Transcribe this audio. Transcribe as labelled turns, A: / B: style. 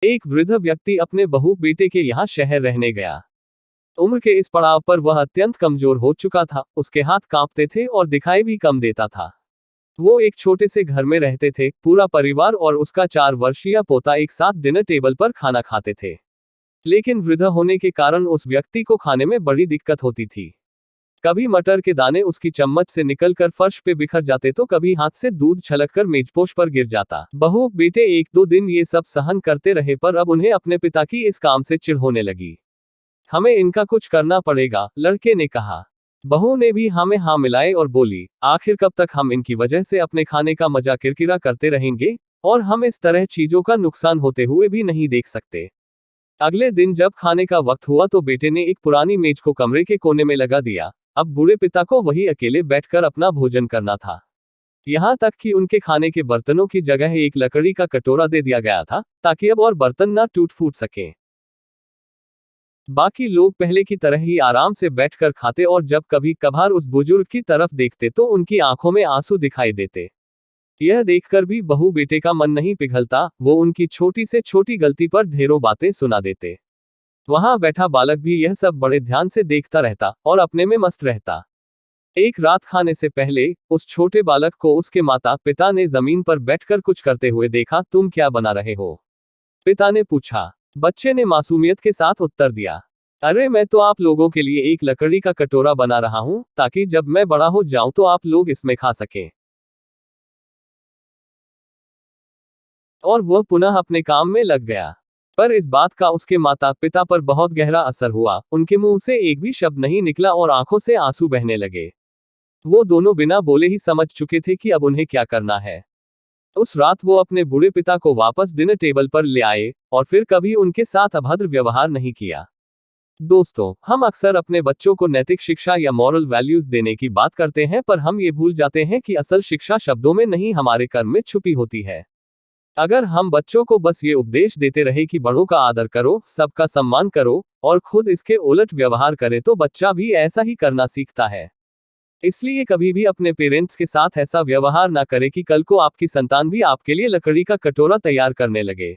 A: एक वृद्ध व्यक्ति अपने बहू बेटे के यहाँ शहर रहने गया। उम्र के इस पड़ाव पर वह अत्यंत कमजोर हो चुका था, उसके हाथ कांपते थे और दिखाई भी कम देता था। वो एक छोटे से घर में रहते थे, पूरा परिवार और उसका 4 वर्षीय पोता एक साथ डिनर टेबल पर खाना खाते थे। लेकिन वृद्ध होने के कारण उस व्यक्ति को खाने में बड़ी दिक्कत होती थी। कभी मटर के दाने उसकी चम्मच से निकलकर फर्श पे बिखर जाते तो कभी हाथ से दूध छलककर मेजपोश पर गिर जाता। बहू बेटे 1-2 दिन ये सब सहन करते रहे, पर अब उन्हें अपने पिता की इस काम से चिढ़ होने लगी। हमें इनका कुछ करना पड़ेगा, लड़के ने कहा। बहू ने भी हाँ में हाँ मिलाए और बोली, आखिर कब तक हम इनकी वजह से अपने खाने का मजा किरकिरा करते रहेंगे, और हम इस तरह चीजों का नुकसान होते हुए भी नहीं देख सकते। अगले दिन जब खाने का वक्त हुआ तो बेटे ने एक पुरानी मेज को कमरे के कोने में लगा दिया। अब बूढ़े पिता को वही अकेले बैठकर अपना भोजन करना था। यहाँ तक कि उनके खाने के बर्तनों की जगह एक लकड़ी का कटोरा दे दिया गया था, ताकि अब और बर्तन ना टूट फूट सकें। बाकी लोग पहले की तरह ही आराम से बैठकर खाते और जब कभी कभार उस बुजुर्ग की तरफ देखते तो उनकी आंखों में आंसू दिखाई देते। यह देखकर भी बहू बेटे का मन नहीं पिघलता, वो उनकी छोटी से छोटी गलती पर ढेरों बातें सुना देते। वहां बैठा बालक भी यह सब बड़े ध्यान से देखता रहता और अपने में मस्त रहता। एक रात खाने से पहले उस छोटे बालक को उसके माता पिता ने जमीन पर बैठकर कुछ करते हुए देखा। तुम क्या बना रहे हो? पिता ने पूछा। बच्चे ने मासूमियत के साथ उत्तर दिया, अरे मैं तो आप लोगों के लिए एक लकड़ी का कटोरा बना रहा हूं, ताकि जब मैं बड़ा हो जाऊं तो आप लोग इसमें खा सकें। और वह पुनः अपने काम में लग गया। पर इस बात का उसके माता पिता पर बहुत गहरा असर हुआ। उनके मुंह से एक भी शब्द नहीं निकला और आंखों से आंसू बहने लगे। वो दोनों बिना बोले ही समझ चुके थे कि अब उन्हें क्या करना है। उस रात वो अपने बूढ़े पिता को वापस डिनर टेबल पर ले आए और फिर कभी उनके साथ अभद्र व्यवहार नहीं किया। दोस्तों, हम अक्सर अपने बच्चों को नैतिक शिक्षा या मॉरल वैल्यूज देने की बात करते हैं, पर हम ये भूल जाते हैं कि असल शिक्षा शब्दों में नहीं, हमारे कर्म में छुपी होती है। अगर हम बच्चों को बस ये उपदेश देते रहे कि बड़ों का आदर करो, सबका सम्मान करो, और खुद इसके उलट व्यवहार करें, तो बच्चा भी ऐसा ही करना सीखता है। इसलिए कभी भी अपने पेरेंट्स के साथ ऐसा व्यवहार ना करें कि कल को आपकी संतान भी आपके लिए लकड़ी का कटोरा तैयार करने लगे।